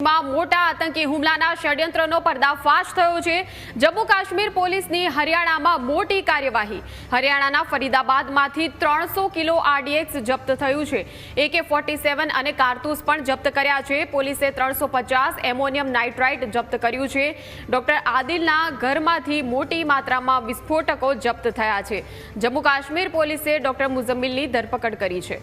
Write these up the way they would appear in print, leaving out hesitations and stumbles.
કાશ્મીરમાં મોટા આતંકી હુમલાના ષડયંત્રનો પર્દાફાશ થયો છે। જમ્મુ કાશ્મીર પોલીસની હરિયાણામાં મોટી કાર્યવાહી। હરિયાણાના ફરીદાબાદમાંથી 300 કિલો RDX જપ્ત થયું છે। AK-47 અને કારતૂસ પણ જપ્ત કર્યા છે। પોલીસે 350 એમોનિયમ નાઇટ્રાઇટ જપ્ત કર્યું છે। ડોક્ટર આદિલના ઘરમાંથી મોટી માત્રામાં વિસ્ફોટકો જપ્ત થયા છે। જમ્મુ કાશ્મીર પોલીસે ડોક્ટર મુઝમ્મિલની ધરપકડ કરી છે।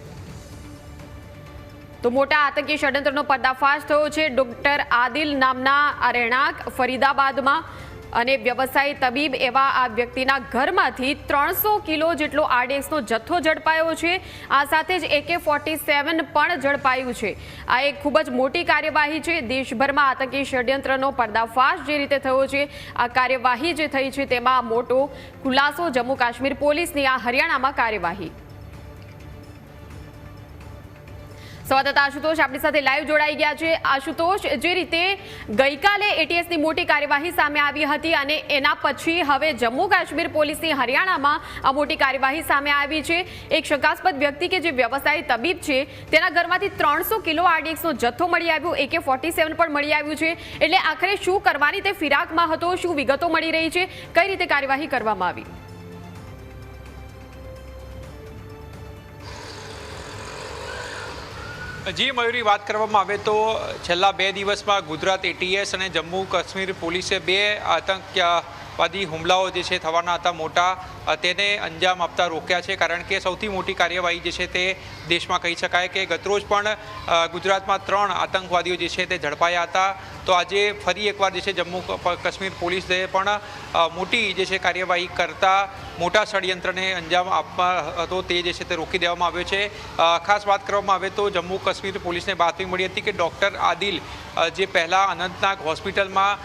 તો મોટા આતંકી ષડયંત્રનો પર્દાફાશ થયો છે। ડોક્ટર આદિલ નામના આ રહેણાંક ફરીદાબાદમાં અને વ્યવસાયી તબીબ એવા આ વ્યક્તિના ઘરમાંથી 300 કિલો જેટલો RDXનો જથ્થો ઝડપાયો છે। આ સાથે જ AK-47 પણ ઝડપાયું છે। આ એક ખૂબ જ મોટી કાર્યવાહી છે। દેશભરમાં આતંકી ષડયંત્રનો પર્દાફાશ જે રીતે થયો છે, આ કાર્યવાહી જે થઈ છે તેમાં મોટો ખુલાસો જમ્મુ કાશ્મીર પોલીસની આ હરિયાણામાં કાર્યવાહી। સંવાદદાતા આશુતોષ આપણી સાથે લાઈવ જોડાઈ ગયા છે। આશુતોષ, જે રીતે ગઈકાલે ATSની મોટી કાર્યવાહી સામે આવી હતી અને એના પછી હવે જમ્મુ કાશ્મીર પોલીસની હરિયાણામાં આ મોટી કાર્યવાહી સામે આવી છે। એક શંકાસ્પદ વ્યક્તિ કે જે વ્યવસાયી તબીબ છે તેના ઘરમાંથી 300 કિલો RDXનો જથ્થો મળી આવ્યો, AK-47 પણ મળી આવ્યું છે। એટલે આખરે શું કરવાની તે ફિરાકમાં હતો, શું વિગતો મળી રહી છે, કઈ રીતે કાર્યવાહી કરવામાં આવી? જી મયુરી, વાત કરવામાં આવે તો છેલ્લા 2 દિવસમાં ગુજરાત ATS અને જમ્મુ કાશ્મીર પોલીસે 2 આતંકવાદી હુમલાઓ જે છે થવાના હતા મોટા, તેને અંજામ આપતા રોક્યા છે। કારણ કે સૌથી મોટી કાર્યવાહી જે છે તે દેશમાં કહી શકાય કે ગતરોજ પણ ગુજરાતમાં 3 આતંકવાદીઓ જે છે તે ઝડપાયા હતા। તો આજે ફરી એકવાર જે છે જમ્મુ કાશ્મીર પોલીસે પણ મોટી જે છે કાર્યવાહી કરતા મોટા ષડયંત્રને અંજામ આપવા હતો તે જે છે તે રોકી દેવામાં આવ્યો છે। ખાસ વાત કરવામાં આવે તો જમ્મુ કાશ્મીર પોલીસને બાતમી મળી હતી કે ડૉક્ટર આદિલ, જે પહેલાં અનંતનાગ હોસ્પિટલમાં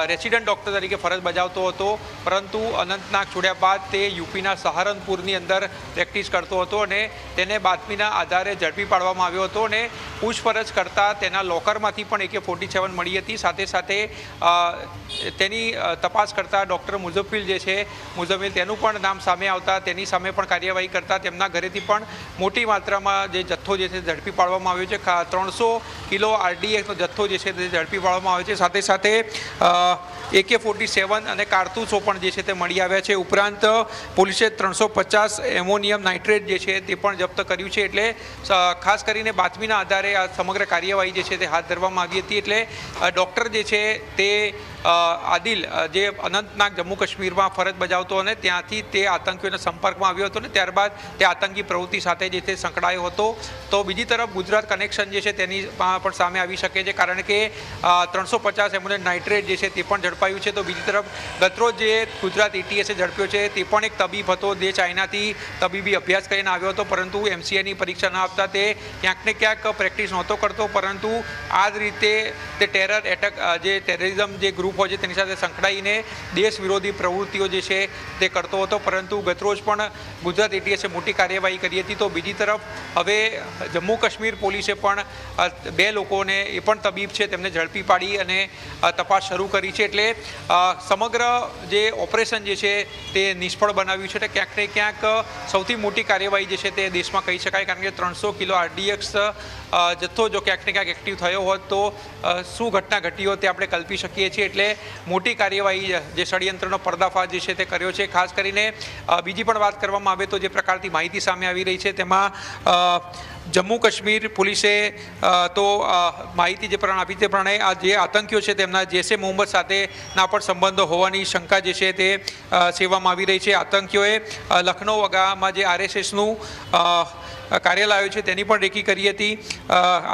રેસિડન્ટ ડૉક્ટર તરીકે ફરજ બજાવતો હતો, પરંતુ અનંતનાગ છોડ્યા બાદ તે યુપીના સહારનપુરની અંદર પ્રેક્ટિસ કરતો હતો અને તેને બાતમીના આધારે ઝડપી પાડવામાં આવ્યો હતો અને પૂછપરછ કરતાં તેના લોકરમાંથી પણ AK-47 મળી હતી। સાથે સાથે તેની તપાસ કરતાં ડૉક્ટર મુઝમ્મિલ જે છે તેનું પણ નામ સામે આવતા તેની સામે પણ કાર્યવાહી કરતાં તેમના ઘરેથી પણ મોટી માત્રામાં જે જથ્થો જે છે ઝડપી પાડવામાં આવ્યો છે। 300 કિલો RDXનો જથ્થો જે છે તે ઝડપી પાડવામાં આવ્યો છે। સાથે સાથે AK-47 અને કારતૂસો પણ જે છે તે મળી આવ્યા છે। ઉપરાંત પોલીસે 350 એમોનિયમ નાઇટ્રેટ જે છે તે પણ જપ્ત કર્યું છે। એટલે ખાસ કરીને બાતમીના આધારે આ સમગ્ર કાર્યવાહી જે છે તે હાથ ધરવામાં આવી હતી। એટલે ડૉક્ટર જે છે તે આદિલ, જે અનંતનાગ જમ્મુ કાશ્મીરમાં ફરજ બજાવતો અને ત્યાંથી તે આતંકીઓના સંપર્કમાં આવ્યો હતો અને ત્યારબાદ તે આતંકી પ્રવૃત્તિ સાથે જે તે સંકળાયો હતો। તો બીજી તરફ ગુજરાત કનેક્શન જે છે તેની પણ સામે આવી શકે છે, કારણ કે 350 એમોનિયમ નાઇટ્રેટ જે છે તે પણ ઝડપાયું છે। તો બીજી તરફ ગતરોજ જે ગુજરાત ATSએ ઝડપ્યો છે તે પણ એક તબીબ હતો, જે ચાઇનાથી તબીબી અભ્યાસ કરીને આવ્યો હતો, પરંતુ MCAની પરીક્ષા ન આપતા તે ક્યાંક ને ક્યાંક પ્રેક્ટિસ નહોતો કરતો, પરંતુ આ જ રીતે તે ટેરર એટેક, જે ટેરરિઝમ જે ગ્રુપ હોય છે તેની સાથે સંકળાઈને દેશ વિરોધી પ્રવૃત્તિઓ જે છે તે કરતો હતો, પરંતુ ગતરોજ પણ ગુજરાત ATSએ મોટી કાર્યવાહી કરી હતી। તો બીજી તરફ હવે જમ્મુ કાશ્મીર પોલીસે પણ 2 લોકોને, એ પણ તબીબ છે, તેમને ઝડપી પાડી અને તપાસ શરૂ કરી છે। એટલે સમગ્ર જે ઓપરેશન જે છે તે નિષ્ફળ બનાવ્યું છે। એટલે ક્યાંક ને ક્યાંક સૌથી મોટી કાર્યવાહી જે છે તે દેશમાં કહી શકાય, કારણ કે 300 કિલો RDX જથ્થો જો ક્યાંક ને ક્યાંક એક્ટિવ થયો હોત તો શું ઘટના ઘટી હોત તે આપણે કલ્પી શકીએ છીએ। એટલે મોટી કાર્યવાહી જે ષડયંત્રનો પર્દાફાશ જે છે તે કર્યો છે। ખાસ કરીને બીજી પણ વાત કરવામાં આવે તો જે પ્રકારની માહિતી સામે આવી રહી છે તેમાં જમ્મુ કાશ્મીર પોલીસે તો માહિતી જે પ્રમાણે આપી તે પ્રમાણે આ જે આતંકીઓ છે તેમના જૈશ એ મોહમ્મદ સાથેના પણ સંબંધો હોવાની શંકા જે છે તે સેવામાં આવી રહી છે। આતંકીઓએ લખનૌ વગામાં જે RSSનું કાર્યાલય આવ્યું છે તેની પણ રેકી કરી હતી।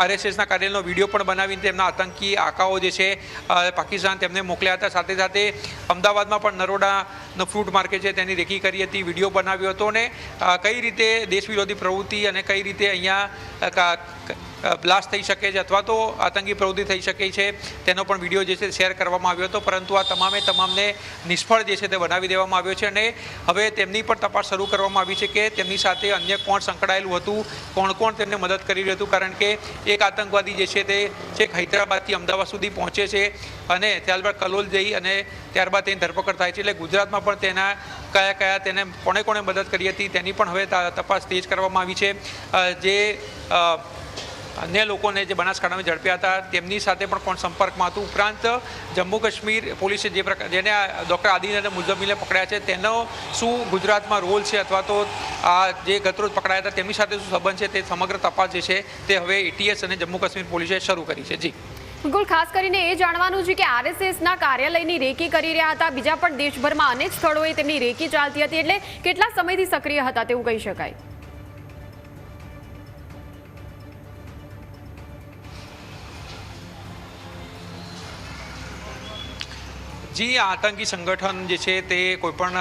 RSSના કાર્યાલયનો વિડીયો પણ બનાવીને તેમના આતંકી આકાઓ જે છે પાકિસ્તાન તેમને મોકલ્યા હતા। સાથે સાથે અમદાવાદમાં પણ નરોડાનો ફ્રૂટ માર્કેટ છે તેની રેકી કરી હતી, વિડીયો બનાવ્યો હતો અને કઈ રીતે દેશ વિરોધી પ્રવૃત્તિ અને કઈ રીતે અહીંયા બ્લાસ્ટ થઈ શકે છે અથવા તો આતંકી પ્રવૃત્તિ થઈ શકે છે તેનો પણ વિડીયો જે છે શેર કરવામાં આવ્યો હતો, પરંતુ આ તમામને નિષ્ફળ જે છે તે બનાવી દેવામાં આવ્યો છે અને હવે તેમની પણ તપાસ શરૂ કરવામાં આવી છે કે તેમની સાથે અન્ય કોણ સંકળાયેલું હતું, કોણ તેમને મદદ કરી રહ્યું હતું। કારણ કે એક આતંકવાદી જે છે તે છેક હૈદરાબાદથી અમદાવાદ સુધી પહોંચે છે અને ત્યારબાદ કલોલ જઈ અને ત્યારબાદ તેની ધરપકડ થાય છે। એટલે ગુજરાતમાં પણ તેના કયા તેને કોણે મદદ કરી હતી તેની પણ હવે તપાસ તેજ કરવામાં આવી છે। જે અન્ય લોકોને જે બનાસકાંઠામાં ઝડપ્યા હતા તેમની સાથે પણ કોણ સંપર્કમાં હતું. ઉપરાંત જમ્મુ કાશ્મીર પોલીસે જેને ડૉક્ટર આદિલ અને મુઝમ્મિલને પકડ્યા છે તેનો શું ગુજરાતમાં રોલ છે અથવા તો આ જે ગતરોજ પકડાયા હતા તેમની સાથે શું સંબંધ છે તે સમગ્ર તપાસ જે છે તે હવે એટીએસ અને જમ્મુ કાશ્મીર પોલીસે શરૂ કરી છે. જી બિલકુલ, ખાસ કરીને એ જાણવાનું છે કે આરએસએસના કાર્યાલયની રેકી કરી રહ્યા હતા, બીજા પણ દેશભરમાં અનેક સ્થળોએ તેમની રેકી ચાલતી હતી, એટલે કેટલા સમયથી સક્રિય હતા તેવું કહી શકાય? જી, આતંકી સંગઠન જે છે તે કોઈપણ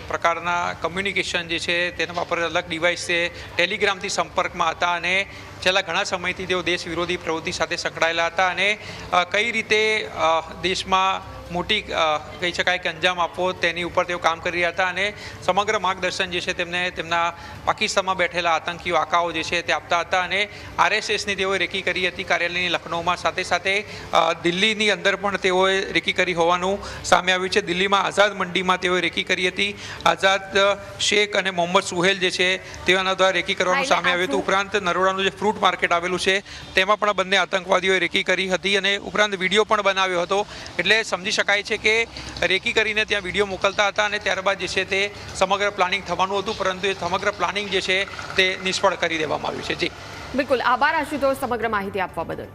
પ્રકારના કમ્યુનિકેશન જે છે તેને વાપરે અલગ ડિવાઇસ છે, ટેલિગ્રામથી સંપર્કમાં હતા અને છેલ્લા ઘણા સમયથી તેઓ દેશ વિરોધી પ્રવૃત્તિ સાથે સંકળાયેલા હતા અને કઈ રીતે દેશમાં મોટી કહી શકાય કે અંજામ આપવો તેની ઉપર તેઓ કામ કરી રહ્યા હતા અને સમગ્ર માર્ગદર્શન જે છે તેમને તેમના પાકિસ્તાનમાં બેઠેલા આતંકીઓ આકાઓ જે છે તે આપતા હતા અને આરએસએસની તેઓએ રેકી કરી હતી કાર્યાલયની લખનૌમાં. સાથે સાથે દિલ્હીની અંદર પણ તેઓએ રેકી કરી હોવાનું સામે આવ્યું છે. દિલ્હીમાં આઝાદ મંડીમાં તેઓએ રેકી કરી હતી. આઝાદ શેખ અને મોહમ્મદ સુહેલ જે છે તેઓના દ્વારા રેકી કરવાનું સામે આવ્યું હતું. ઉપરાંત નરોડાનું જે ફ્રૂટ માર્કેટ આવેલું છે તેમાં પણ બંને આતંકવાદીઓએ રેકી કરી હતી અને ઉપરાંત વિડીયો પણ બનાવ્યો હતો. એટલે સમજી શકાય છે કે રેકી કરીને ત્યાં વિડીયો મોકલતા હતા અને ત્યારબાદ જે છે તે સમગ્ર પ્લાનિંગ થવાનું હતું, પરંતુ એ સમગ્ર પ્લાનિંગ જે છે તે નિષ્ફળ કરી દેવામાં આવ્યું છે. જી બિલકુલ, આભાર આશુતોષ સમગ્ર માહિતી આપવા બદલ.